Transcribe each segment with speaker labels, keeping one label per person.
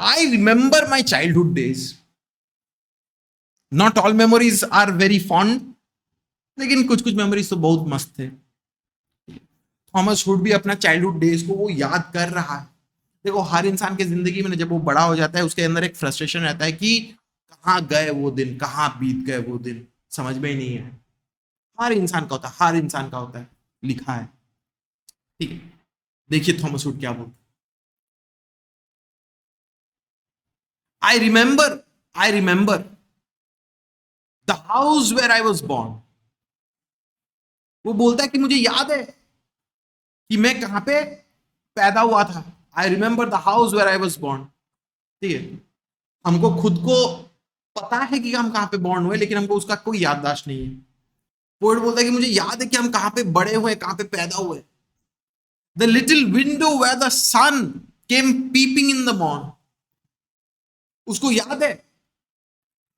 Speaker 1: I remember my childhood days. Not all memories are very fond, लेकिन कुछ कुछ memories तो बहुत मस्त थे. थॉमस हुड भी अपना चाइल्डहुड डेज को वो याद कर रहा है. देखो, हर इंसान की जिंदगी में जब वो बड़ा हो जाता है उसके अंदर एक फ्रस्ट्रेशन रहता है कि कहाँ गए वो दिन, कहाँ बीत गए वो दिन, समझ में ही नहीं है. हर इंसान का होता है, हर इंसान का होता है, लिखा है. ठीक है, देखिए थॉमस हुड क्या बोलते. I remember the house where I was born. वो बोलता है कि मुझे याद है कि मैं कहां पे पैदा हुआ था. I remember the house where I was born. ठीक है, हमको खुद को पता है कि हम कहां पे बॉर्न हुए, लेकिन हमको उसका कोई याददाश्त नहीं है. पोएट बोलता है कि मुझे याद है कि हम कहां पे बड़े हुए, कहां पे पैदा हुए. The little window where the sun came peeping in the morn. उसको याद है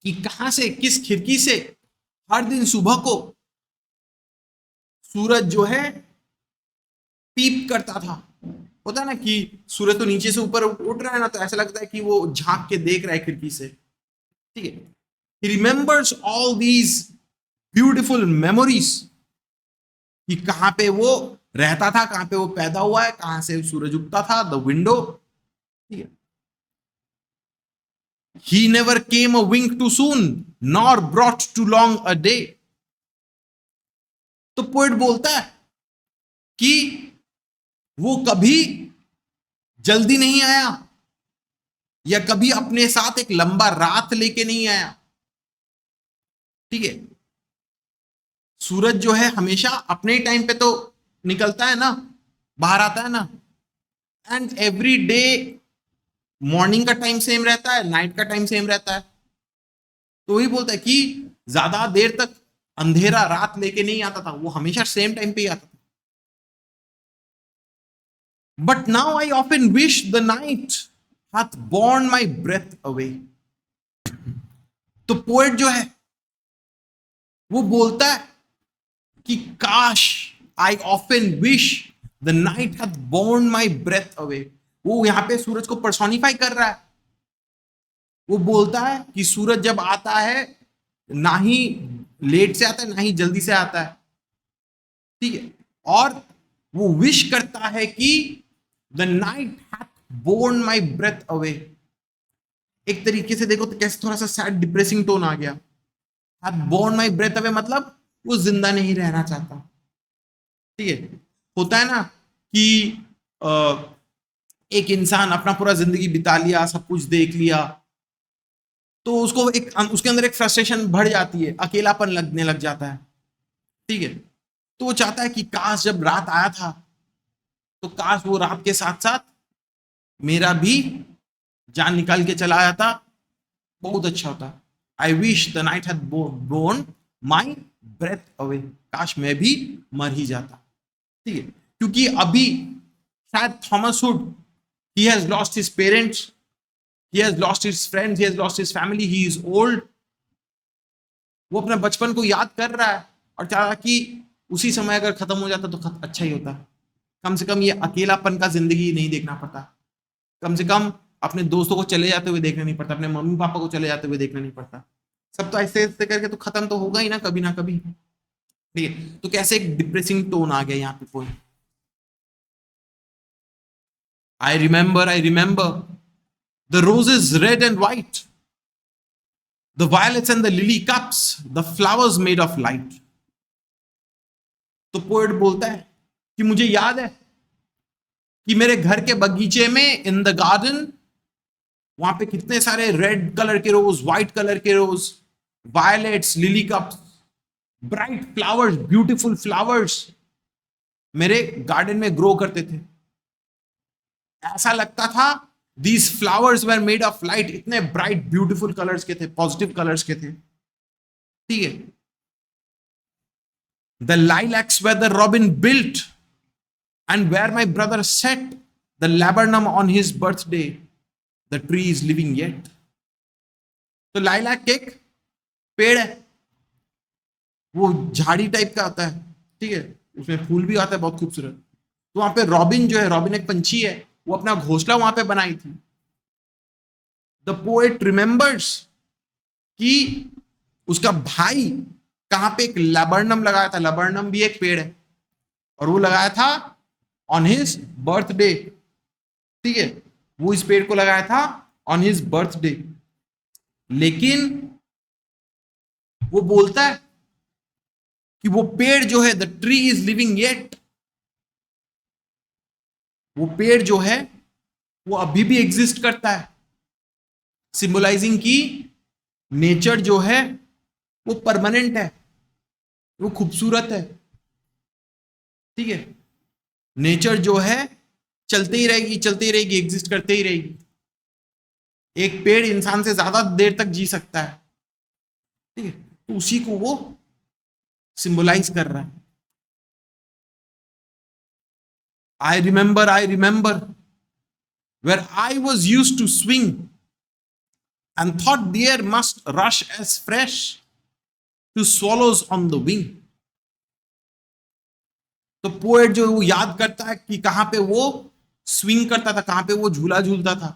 Speaker 1: कि कहां से, किस खिड़की से हर दिन सुबह को सूरज जो है पीप करता था. होता है ना कि सूरज तो नीचे से ऊपर उठ रहा है ना, तो ऐसा लगता है कि वो झांक के देख रहा है खिड़की से. ठीक है, he remembers all these beautiful memories कि कहां पे वो रहता था, कहां पे वो पैदा हुआ है, कहां से सूरज उगता था, द विंडो. ठीक है, he never came a wink too soon nor brought too long a day. तो पोएट बोलता है कि वो कभी जल्दी नहीं आया, या कभी अपने साथ एक लंबा रात लेके नहीं आया. ठीक है, सूरज जो है हमेशा अपने टाइम पे तो निकलता है ना, बाहर आता है ना. एंड एवरी डे मॉर्निंग का टाइम सेम रहता है, नाइट का टाइम सेम रहता है. तो वही बोलता है कि ज्यादा देर तक अंधेरा रात लेके नहीं आता था, वो हमेशा सेम टाइम पे ही आता था. But now I often wish the night hath borne my breath away. तो पोएट जो है वो बोलता है कि काश, I often wish the night hath borne my breath away. वो यहां पे सूरज को पर्सोनिफाई कर रहा है. वो बोलता है कि सूरज जब आता है, ना ही लेट से आता है, ना ही जल्दी से आता है. ठीक है, और वो विश करता है कि the night hath borne my breath away. एक तरीके से देखो तो कैसे थोड़ा सा सैड डिप्रेसिंग टोन आ गया. Hath borne my breath away मतलब वो जिंदा नहीं रहना चाहता. ठीक है, होता है ना कि एक इंसान अपना पूरा जिंदगी बिता लिया, सब कुछ देख लिया, तो उसको एक, उसके अंदर एक फ्रस्ट्रेशन बढ़ जाती है, अकेलापन लगने लग जाता है. ठीक है, तो वो चाहता है कि काश जब रात आया था, तो काश वो रात के साथ साथ मेरा भी जान निकाल के चला आया था, बहुत अच्छा होता. I wish the night had borne my breath away. काश मैं भी मर ही जाता. ठीक है, क्योंकि अभी शायद Thomas hood, he has lost his parents, he has lost his friends, he has lost his family, he is old. वो अपने बचपन को याद कर रहा है और चाह रहा कि उसी समय अगर खत्म हो जाता तो अच्छा ही होता. कम से कम ये अकेलापन का जिंदगी नहीं देखना पड़ता. कम से कम अपने दोस्तों को चले जाते हुए देखना नहीं पड़ता, अपने मम्मी पापा को चले जाते हुए देखना नहीं पड़ता. सब तो ऐसे ऐसे करके तो खत्म तो होगा ही ना कभी. ठीक है, तो कैसे एक डिप्रेसिंग टोन आ गया यहाँ पे. कोई I remember the roses red and white, the violets and the lily cups, the flowers made of light. तो पोएट बोलता है कि मुझे याद है कि मेरे घर के बगीचे में, इन द गार्डन, वहां पे कितने सारे रेड कलर के रोज, व्हाइट कलर के rose, violets, lily cups, bright flowers, beautiful flowers मेरे गार्डन में ग्रो करते थे. ऐसा लगता था these flowers were made of light. इतने ब्राइट ब्यूटीफुल कलर्स के थे, पॉजिटिव कलर्स के थे. ठीक है, the lilacs where the robin built and where my brother set the laburnum on his birthday, the tree is living yet. तो lilac एक पेड़ है, वो झाड़ी टाइप का आता है. ठीक है, उसमें फूल भी आता है बहुत खूबसूरत. तो वहां पे रॉबिन जो है, रॉबिन एक पंछी है, वो अपना घोंसला वहां पे बनाई थी. द पोएट रिमेंबर्स कि उसका भाई कहां पे एक लैबर्नम लगाया था। लैबर्नम भी एक पेड़ है, और वो लगाया था ऑन हिज बर्थडे। ठीक है, वो इस पेड़ को लगाया था ऑन हिज बर्थडे। लेकिन वो बोलता है कि वो पेड़ जो है, the tree is living yet, वो पेड़ जो है वो अभी भी एग्जिस्ट करता है, सिंबलाइजिंग की नेचर जो है वो परमानेंट है, वो खूबसूरत है। ठीक है, नेचर जो है चलते ही रहेगी, चलते ही रहेगी, एग्जिस्ट करते ही रहेगी। एक पेड़ इंसान से ज्यादा देर तक जी सकता है। ठीक है, तो उसी को वो सिंबलाइज कर रहा है। I remember where I was use to swing and thought deer must rush as fresh to swallows on the wing. तो पोएट जो वो याद करता है कि कहां पे वो स्विंग करता था, कहां पे वो झूला झूलता था।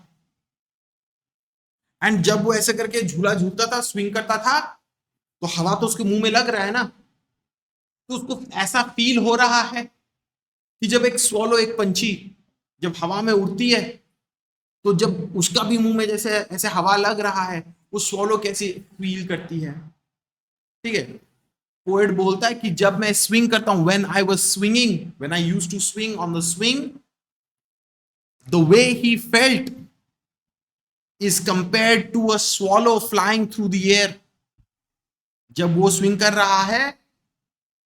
Speaker 1: एंड जब वो ऐसे करके झूला झूलता था, स्विंग करता था, तो हवा तो उसके मुंह में लग रहा है ना, तो उसको ऐसा फील हो रहा है कि जब एक स्वॉलो, एक पंछी जब हवा में उड़ती है, तो जब उसका भी मुंह में जैसे ऐसे हवा लग रहा है, वो स्वॉलो कैसी फील करती है। ठीक है, पोएट बोलता है कि जब मैं स्विंग करता हूं, when I was swinging, when I used to swing on the swing, the way he felt is compared to a swallow flying through the air. जब वो स्विंग कर रहा है,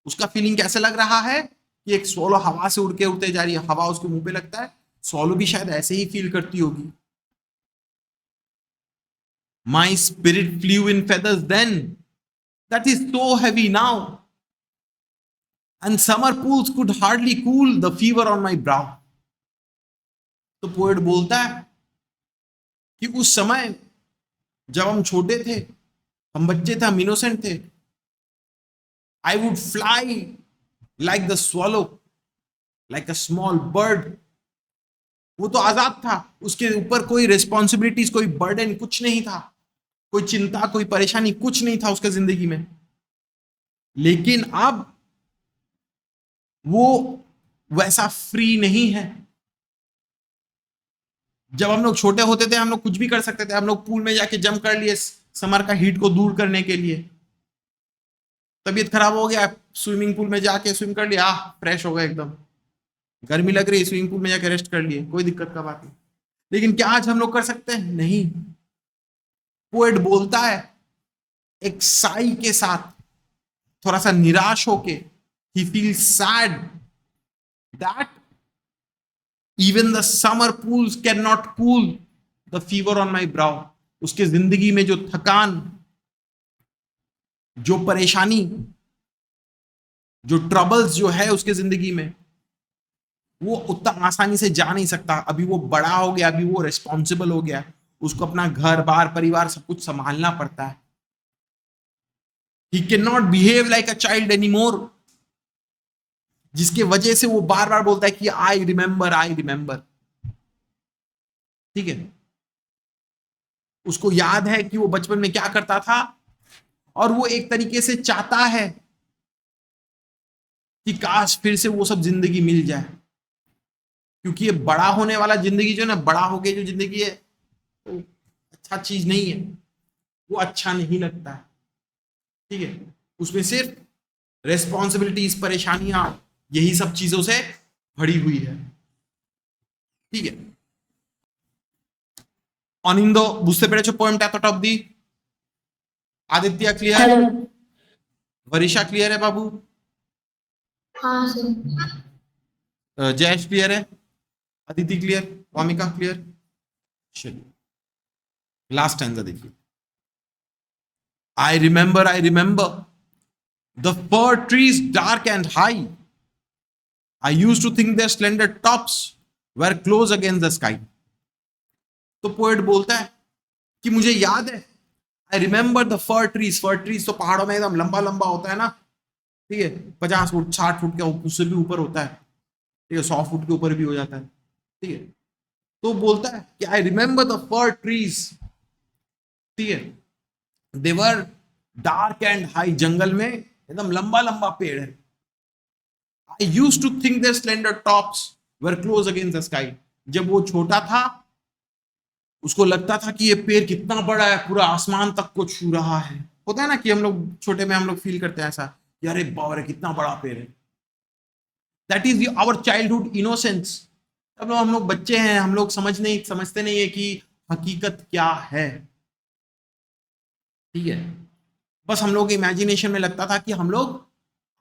Speaker 1: उसका फीलिंग कैसे लग रहा है कि एक स्वॉलो हवा से उड़ के उड़ते जा रही है, हवा उसके मुंह पे लगता है। स्वॉलो भी शायद ऐसे ही फील करती होगी। My spirit flew in feathers then, that is so heavy now, and summer pools could hardly cool the fever on my brow. तो पोएट बोलता है कि उस समय जब हम छोटे थे, हम बच्चे थे, हम इनोसेंट थे, I would fly like the swallow, like a small bird. वो तो आजाद था, उसके ऊपर कोई रिस्पॉन्सिबिलिटीज, कोई बर्डन, कुछ नहीं था, कोई चिंता, कोई परेशानी, कुछ नहीं था उसके जिंदगी में। लेकिन अब वो वैसा फ्री नहीं है। जब हम लोग छोटे होते थे, हम लोग कुछ भी कर सकते थे। हम लोग पूल में जाके जंप कर लिए समर का हीट को दूर करने के लिए। तबीयत खराब हो गया, स्विमिंग पूल में जाके स्विम कर लिया, फ्रेश हो गया एकदम। गर्मी लग रही, स्विमिंग पूल में जाके रेस्ट कर लिए, कोई दिक्कत का बात नहीं। लेकिन क्या आज हम लोग कर सकते हैं? नहीं। पोएट बोलता है एक साई के साथ, थोड़ा सा निराश होके, he feel sad that even the summer pools can not cool the fever on my brow. उसके जिंदगी में जो थकान, जो परेशानी, जो ट्रबल्स जो है उसके जिंदगी में, वो उतना आसानी से जा नहीं सकता। अभी वो बड़ा हो गया, अभी वो रिस्पॉन्सिबल हो गया, उसको अपना घर बार परिवार सब कुछ संभालना पड़ता है। He can not behave like a child any more, जिसके वजह से वो बार बार बोलता है कि आई रिमेंबर, आई रिमेंबर। ठीक है, उसको याद है कि वो बचपन में क्या करता था, और वो एक तरीके से चाहता है कि काश फिर से वो सब जिंदगी मिल जाए। क्योंकि ये बड़ा होने वाला जिंदगी जो ना, बड़ा हो गया जो जिंदगी है, तो अच्छा चीज नहीं है, वो अच्छा नहीं लगता है। ठीक है, उसमें सिर्फ रेस्पॉन्सिबिलिटीज, परेशानियां, यही सब चीजों से भरी हुई है। ठीक है, অনিন্দ বুঝতে পেরেছো পোয়েমটা এতটা অবধি? आदित्य क्लियर? वरिशा क्लियर है बाबू?
Speaker 2: हाँ सर।
Speaker 1: जयेश क्लियर है? अदिति क्लियर? वामिका क्लियर? चलिए लास्ट स्टैंजा देखिए। I remember the fir trees dark and high, I used to think their slender tops were close against the sky. तो पोएट बोलता है कि मुझे याद है, I remember the fir trees. Fir trees तो पहाड़ों में एकदम लंबा लंबा होता है ना, ठीक है, 50 फुट 60 फुट के उससे भी ऊपर होता है, ठीक है, 100 फुट के ऊपर भी हो जाता है। ठीक है, तो बोलता है कि I remember the fir trees ठीक है, देवर डार्क एंड हाई, जंगल में एकदम लंबा लंबा पेड़ है। I used to think their slender tops were close against the sky. जब वो छोटा था उसको लगता था कि ये पेड़ कितना बड़ा है, पूरा आसमान तक को छू रहा है। होता है ना कि हम लोग छोटे में हम लोग फील करते हैं ऐसा, अरे बाप रे कितना बड़ा पेड़ है। That is our childhood innocence. तब हम लोग बच्चे हैं, हम लोग समझते नहीं है कि हकीकत क्या है। ठीक है, बस हम लोग इमेजिनेशन में लगता था कि हम लोग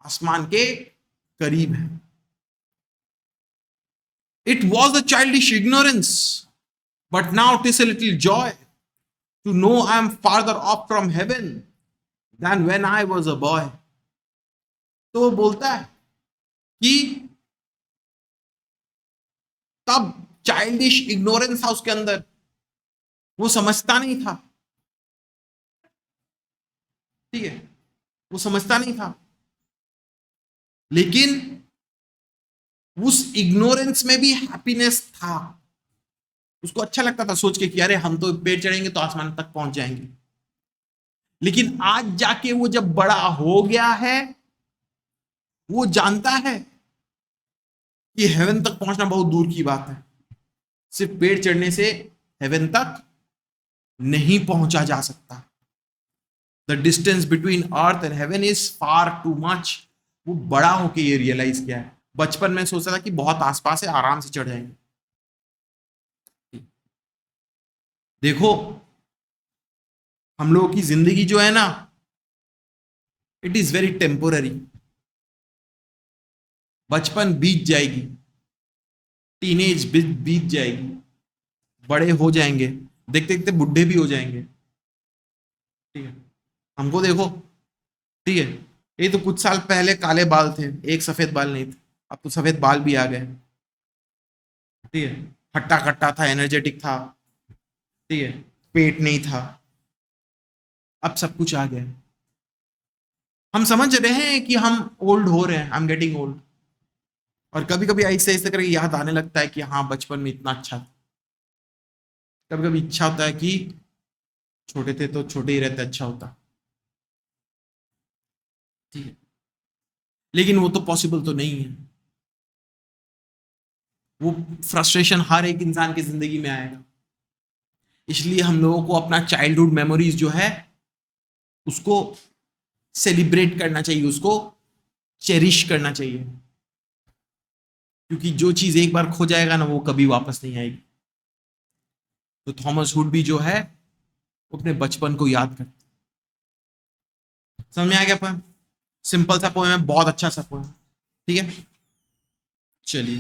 Speaker 1: आसमान के करीब हैं। It was a childish ignorance but now it is a little joy to know I am farther off from heaven than when I was a boy. तो वो बोलता है कि तब चाइल्डिश इग्नोरेंस था उसके अंदर, वो समझता नहीं था। ठीक है, वो समझता नहीं था, लेकिन उस इग्नोरेंस में भी हैप्पीनेस था। उसको अच्छा लगता था सोच के कि अरे हम तो पेड़ चढ़ेंगे तो आसमान तक पहुंच जाएंगे। लेकिन आज जाके वो जब बड़ा हो गया है, वो जानता है कि हेवन तक पहुंचना बहुत दूर की बात है। सिर्फ पेड़ चढ़ने से हेवन तक नहीं पहुंचा जा सकता। The distance between earth and heaven is far too much. वो बड़ा होके ये रियलाइज किया है। बचपन में सोचता था कि बहुत आसपास है, आराम से चढ़ जाएंगे। देखो, हम लोगों की जिंदगी जो है ना, इट इज वेरी टेम्पोररी। बचपन बीत जाएगी, टीनेज बीत जाएगी, बड़े हो जाएंगे, देखते देखते बुढ़े भी हो जाएंगे। ठीक है, हमको देखो। ठीक है, ये तो कुछ साल पहले काले बाल थे, एक सफेद बाल नहीं थे, अब तो सफेद बाल भी आ गए। ठीक है, हट्टा कट्टा था, एनर्जेटिक था। ठीक है, पेट नहीं था, अब सब कुछ आ गया। हम समझ रहे हैं कि हम ओल्ड हो रहे हैं, आई एम गेटिंग ओल्ड। और कभी कभी ऐसे ऐसे करके याद आने लगता है कि हाँ बचपन में इतना अच्छा था। कभी कभी इच्छा होता है कि छोटे थे तो छोटे ही रहते, अच्छा होता। ठीक है, लेकिन वो तो पॉसिबल तो नहीं है। वो फ्रस्ट्रेशन हर एक इंसान की जिंदगी में आएगा। इसलिए हम लोगों को अपना चाइल्डहुड मेमोरीज जो है उसको सेलिब्रेट करना चाहिए, उसको चेरिश करना चाहिए। क्योंकि जो चीज एक बार खो जाएगा ना, वो कभी वापस नहीं आएगी। तो थॉमस हुड भी जो है अपने बचपन को याद करता। समझ में आ गया पोएम? सिंपल सा पोएम है, बहुत अच्छा सा पोएम। ठीक है, चलिए।